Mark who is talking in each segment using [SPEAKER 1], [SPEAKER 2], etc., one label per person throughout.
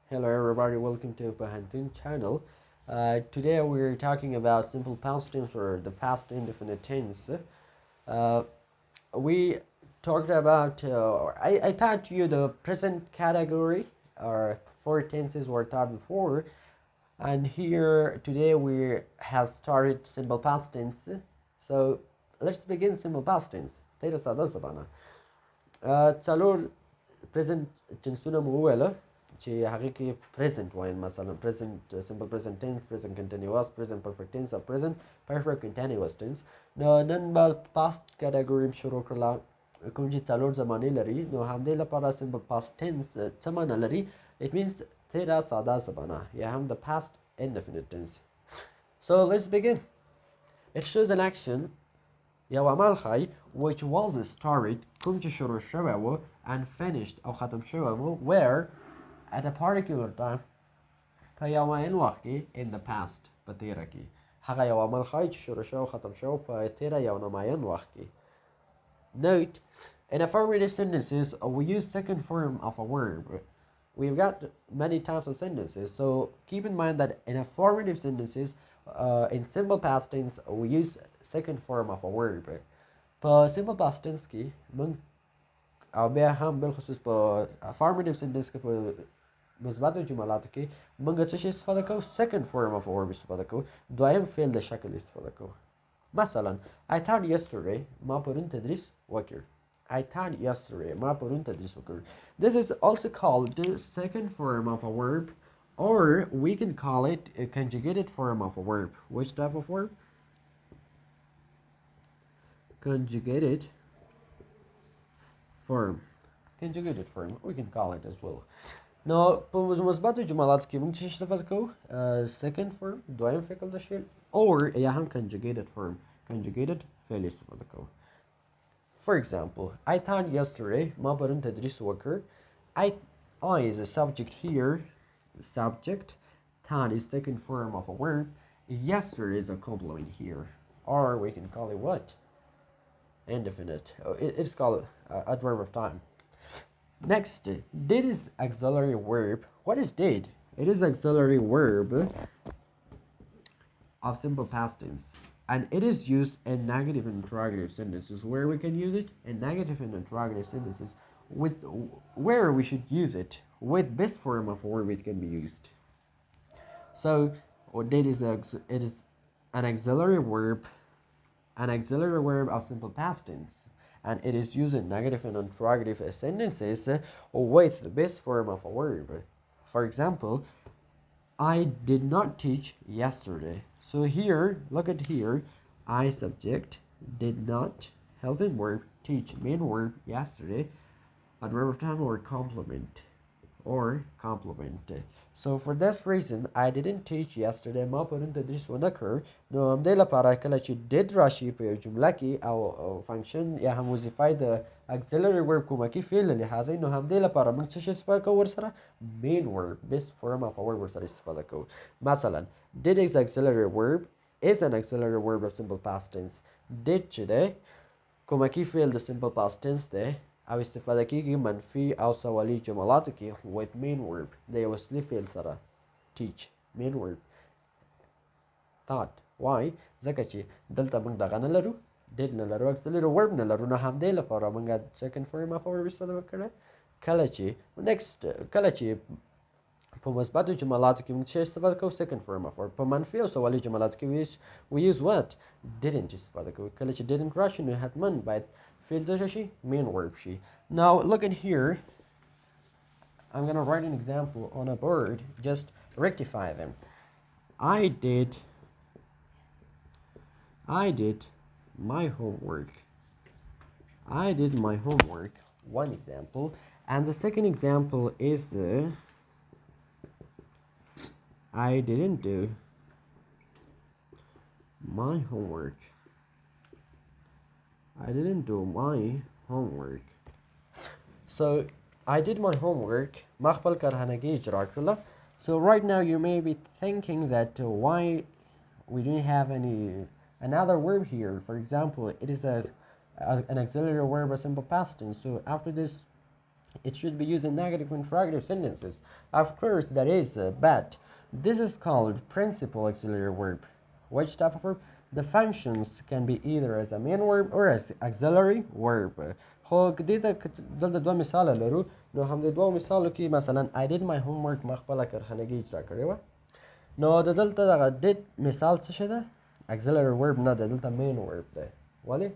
[SPEAKER 1] Hello everybody, welcome to Untitled channel. Today we're talking about simple past tense or the past indefinite tense. Uh, we talked about, I taught you the present category, or four tenses were taught before, and here today we have started simple past tense. So let's begin simple past tense. Tera sada zabana. څلور present tenseونه مو وویله چې هغې کې present وایم، مثلا present simple present tense، present continuous، present perfect tense او present perfect continuous tense. نو نن به past category شروع کړله، کوم چې څلور زمانې لري. نو همدې لپاره simple past tense څه معنی لري؟ it means تیره ساده زمانه یا هم the past indefinite tense. So let's begin. It shows an action یو عمل ښایي which was started کوم چې شروع شوی و and finished او ختم شوی و where at a particular time په یو معین وخت کې in the past په تیره کې. هغه یو عمل ښایي چې شروع شوی او ختم شوی په تیره یو نامعین وخت کې. Note, in affirmative sentences we use second form of a verb. We've got many types of sentences, so keep in mind that in affirmative sentences in simple past tense we use second form of a verb. په simple past tense کې من او بیا هم بالخصوص په affirmative sentence کې په مثبتو جملاتو کې موږ څه شي استفاده کوو؟ second form of a verb استفاده کوو، دویم فعل د شکل استفاده کوو. مثلا I taught yesterday ما پرون تدریس وکړ. I taught yesterday ما پرون تدریس وکړ. This is also called the second form of a verb, or we can call it a conjugated form of a verb. Which type of verb? Conjugated form. Conjugated form, we can call it as well. Now, په مثبتو جملاتو کې موږ څه استفاده کوو؟ second form، دویم فعل د شی، or یا هم conjugated form، conjugated فعل استفاده کوو. For example, I taught yesterday ما پرون تدریس وکړ. I is a subject here, subject. Taught is second form of a verb. Yesterday is a complement here, or we can call it what? Indefinite. It's called adverb of time. Next, did is auxiliary verb. What is did? It is auxiliary verb of simple past tense, and it is used in negative and interrogative sentences. Where we can use it? In negative and interrogative sentences. With where we should use it? With this form of verb it can be used. So, did is it is an auxiliary verb of simple past tense, and it is used in negative and interrogative sentences with this form of a verb. For example, I did not teach yesterday. So here, look at here, I subject, did not, helping verb, teach, main verb, yesterday, adverb of time or complement. So for this reason, I didn't teach yesterday. ما پرون تدریس ونه کړ. نو همدې لپاره کله چې did راشي په یو جمله کې او فنکشن یا هم وظیفه د auxiliary verb کومکی فعل له لحاظه، نو همدې لپاره موږ څه شي استفاده کوو ورسره؟ main verb، this form of a verb ورسره استفاده کوو. مثلا did is auxiliary verb is an auxiliary verb of simple past tense. did چې دی کومکی فعل د simple past tense دی او استفاده کیږي منفي او سوالی جملاتو کې with main verb د یو اصلي فعل سره. teach main verb. taught why ځکه چې دلته موږ دغه نه لرو، did نه لرو، auxiliary verb نه لرو، نو همدې لپاره موږ second form of a verb استفاده وکړه. کله چې په مثبتو جملاتو کې موږ څه استفاده کوو؟ second form of verb. په منفي او سوالي جملاتو کې we use what? didn't استفاده کوو. کله چې didn't راشي نو حتما باید فعل څه شي؟ main verb شي. Now look at here, I'm going to write an example on a board, just rectify them. I did my homework. I did my homework, one example. And the second example is I didn't do my homework. I didn't do my homework. So I did my homework. ما خپل کارخانګي اجرا کړله. So right now you may be thinking that why we didn't have another verb here. For example, it is an auxiliary verb of simple past tense. So after this It should be used in negative interrogative sentences. Of course, that is, but this is called principal auxiliary verb. Which type of verb? The functions can be either as a main verb or as auxiliary verb. خو دې ته دلته دوه مثاله لرو نو هم د دوه مثالو کې مثلا I did my homework ما خپله کارخانګي اجرا کړې وه نو د دلته دغه did مثال څه شی ده auxiliary verb نه ده دلته main verb ده ولې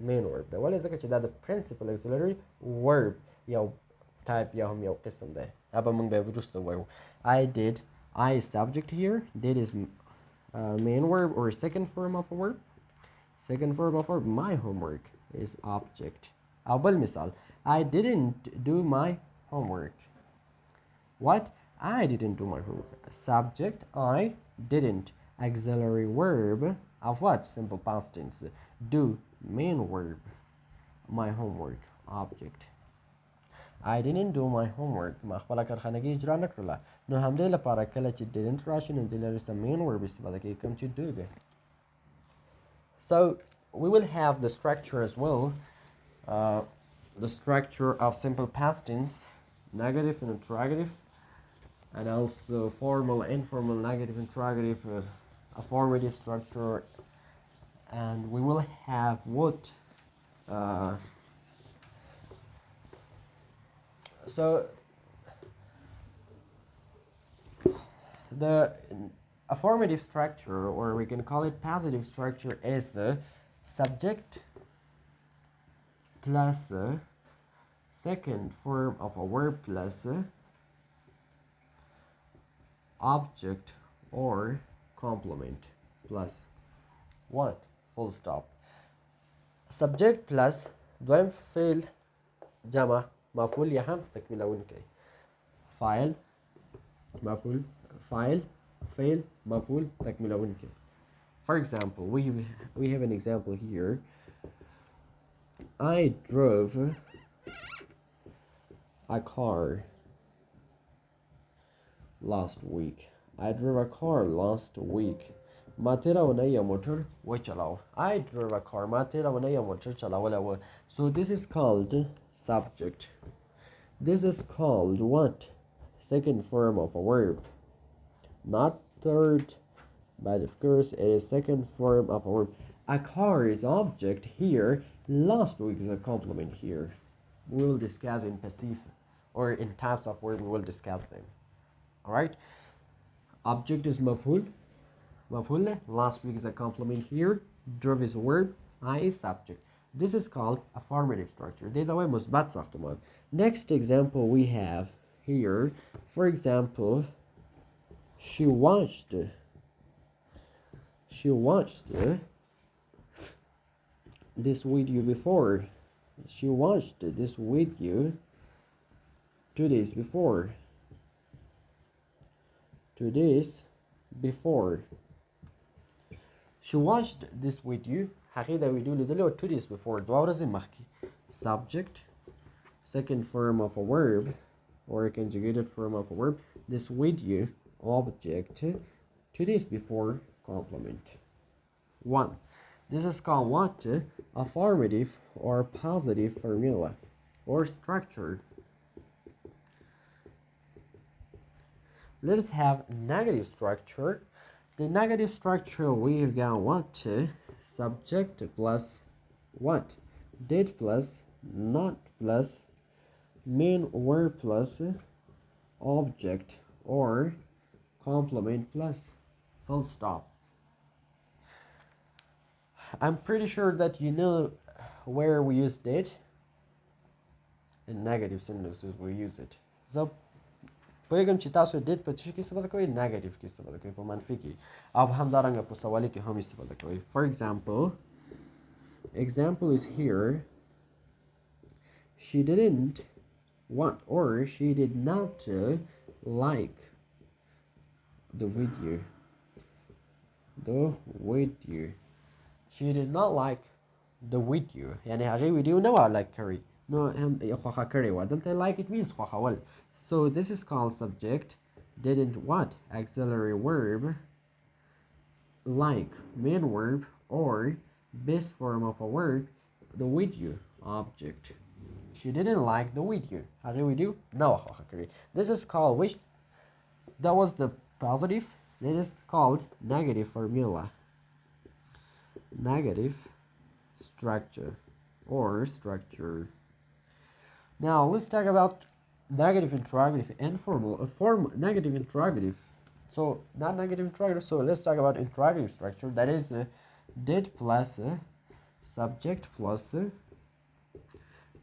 [SPEAKER 1] main verb ده ولې ځکه چې دا د principal auxiliary verb یو type یا هم یو قسم ده دا به موږ به وروسته وایو I did I is subject here did is main verb or second form of a verb second verb of a verb my homework is object او بل مثال I didn't do my homework what I didn't do my homework subject I didn't auxiliary verb of what simple past tense do main verb my homework object I didn't do my homework ما خپله کارخانګي اجرا نه کړله نو همدې لپاره کله چې didn't راشي نو دې لري some main verb استفاده کوي کوم چې do دی so we will have the structure as well the structure of simple past tense negative and interrogative and also formal informal negative interrogative affirmative structure and we will have what so the affirmative structure or we can call it positive structure is subject plus second form of a verb plus object or complement plus what full stop subject plus دویم فعل جمع مفعول یا هم تکمیلونکی فاعل مفعول فاعل فعل مفعول تکمیلونکی for example we have an example here I drove a car last week. I drove a car last week. ما تیره اونۍ یو موټر وچلاو. I drove a car. ما تیره اونۍ یو موټر چلولی و. So this is called subject. This is called what? Second form of a verb. Not third, but of course it is second form of a verb. A car is object here. Last week is a complement here. We will discuss in passive or in types of verb we will discuss them. Alright? Object is maf'ul. Maf'ul. Last week is a complement here. Drove is a verb. I is subject. This is called affirmative structure. Next example we have here. For example, she watched this video before. She watched this video 2 days before. 2 days before. She watched this video. هغې دا ویډیو لیدلی 2 days before. 2 ورځې مخکې. Subject, second form of a verb or a conjugated form of a verb. This video, object, 2 days before, complement. 1. This is called what? Affirmative or positive formula or structure. Let's have negative structure. The negative structure we've got what? Subject plus what? Did plus not plus main verb plus object or complement plus full stop. I'm pretty sure that you know where we use did. In negative sentences we use it. So پوهیږم چې تاسو did په څه کې استفاده کوئ negative کې استفاده کوئ په منفي کې او همدارنګه په سوالي کې هم استفاده کوئ. For example is here. She didn't want or she did not like the video. She did not like the video. یعنی هغې ویډیو نه وه like کړې نو هم خوښه کړې وه. دلته like it means خوښول. So this is called subject. Didn't what? Auxiliary verb like main verb or base form of a verb the video object. she didn't like the video. هغه video نه خوښه کړې. This is called which? That was the positive. It is called negative formula. Negative structure or structure. Now let's talk about negative interrogative and formal negative interrogative. So not negative interrogative. So let's talk about interrogative structure. That is did plus subject plus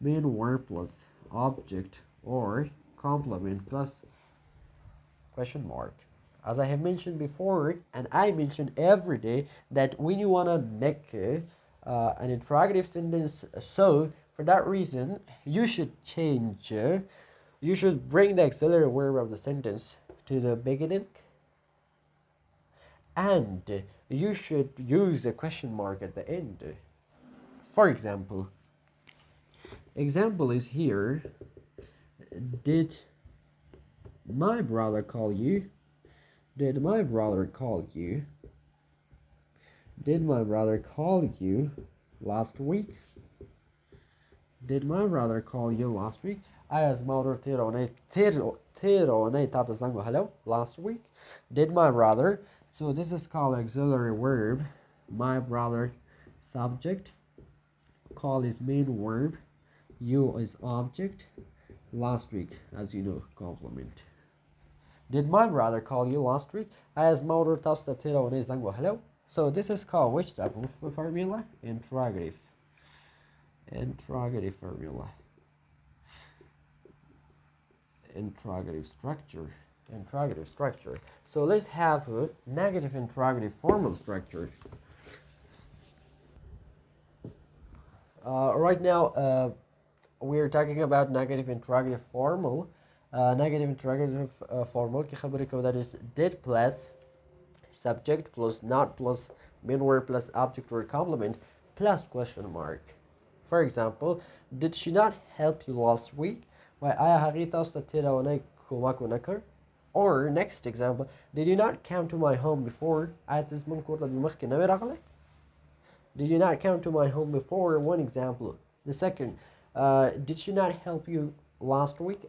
[SPEAKER 1] main verb plus object or complement plus question mark. As I have mentioned before, and I mention every day, that when you want to make an interrogative sentence, so for that reason you should change, you should bring the auxiliary verb of the sentence to the beginning, and you should use a question mark at the end. For example is here, did my brother call you? Did my brother call you? Did my brother call you last week? Did my brother call you last week? As mother hello last week. Did my brother? So this is called auxiliary verb. My brother subject. Call is main verb. You is object. Last week, as you know, complement. Did my brother call you last week? As mother hello. So this is called which type of formula? Interrogative. Interrogative formula. Interrogative structure. Interrogative structure. So let's have a negative interrogative formal structure. Right now we're talking about negative interrogative formal. Negative interrogative formal that is did plus subject plus not plus main verb plus object or complement plus question mark. For example, did she not help you last week? Or next example, did you not come to my home before? Did you not come to my home before? One example. The second, did she not help you last week?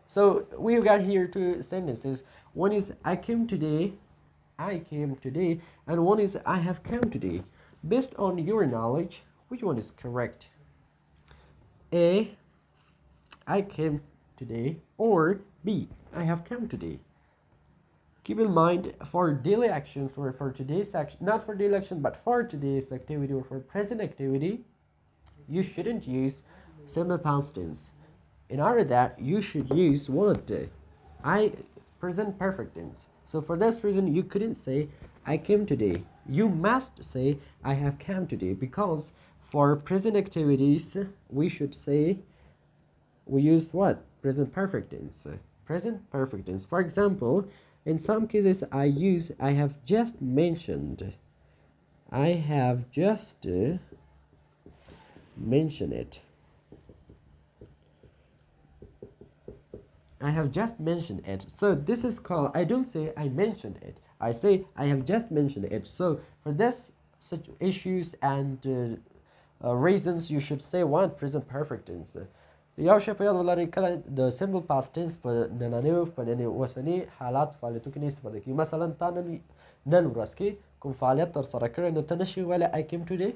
[SPEAKER 1] So we've got here two sentences. One is I came today, and one is I have come today. Based on your knowledge, which one is correct? A, I came today, or B, I have come today. Keep in mind, for daily actions or for today's action, not for daily action, but for today's activity or for present activity, you shouldn't use simple past tense. In order that, you should use what? Present perfect tense. So for this reason, you couldn't say I came today. You must say I have come today, because for present activities, we should say we used what? Present perfect tense. Present perfect tense. For example, in some cases I have just mentioned. I have just mentioned it. I have just mentioned it. So this is called, I don't say I mentioned it. I say I have just mentioned it. So for this such issues and reasons, you should say what? Present perfect tense. یو شی په یاد ولرئ کله د سمبل پاست ټنس په نننیو په اوسني حالات فعالیتو کې نه استفاده کیږي. مثلا تا نن ورځ کې کوم فعالیت ترسره کړی، نو ته نشي ویلی I came today.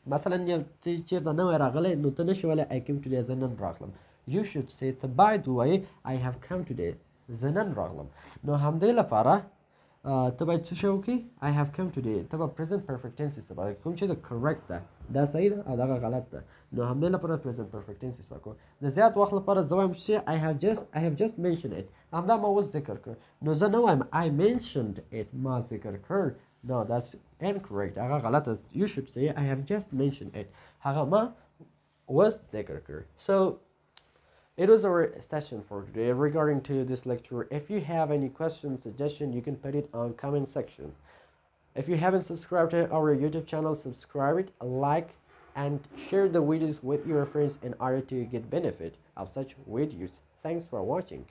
[SPEAKER 1] مثلا یو چېرته نوی راغلی، نو ته نشي ویلی I came today، زه نن راغلم. You should say ته باید ووایې I have come today، زه نن راغلم. نو همدې لپاره ته باید څه شی وکړې؟ I have come today. ته به present perfect tense استفاده کوم چې د correct ده، دا صحیح ده او دغه غلط ده. نو همدې لپاره present perfect tense استفاده کوو. د زیات وخت لپاره زه وایم چې I have just mentioned it. همدا ما اوس ذکر کړ. نو زه نه وایم I mentioned it، ما ذکر کړ. No, that's incorrect. هغه غلطه. You should say I have just mentioned it. هغه ما اوس ذکر کړ. So it was our session for today regarding to this lecture. If you have any questions, suggestion, you can put it on comment section. If you haven't subscribed to our YouTube channel, subscribe it, like, and share the videos with your friends in order to get benefit of such videos. Thanks for watching.